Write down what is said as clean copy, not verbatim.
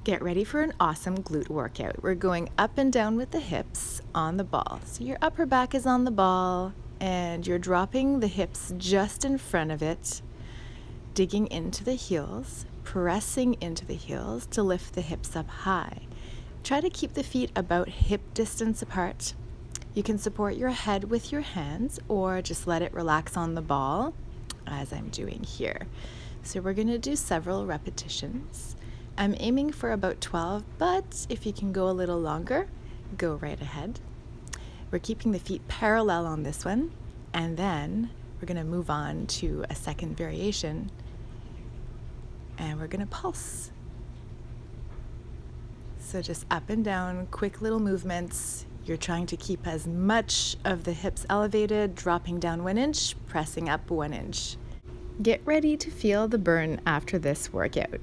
Get ready for an awesome glute workout. We're going up and down with the hips on the ball. So your upper back is on the ball and you're dropping the hips just in front of it, digging into the heels, pressing into the heels to lift the hips up high. Try to keep the feet about hip distance apart. You can support your head with your hands or just let it relax on the ball as I'm doing here. So we're going to do several repetitions. I'm aiming for about 12, but if you can go a little longer, go right ahead. We're keeping the feet parallel on this one, and then we're going to move on to a second variation, and we're going to pulse. So just up and down, quick little movements. You're trying to keep as much of the hips elevated, dropping down 1 inch, pressing up 1 inch. Get ready to feel the burn after this workout.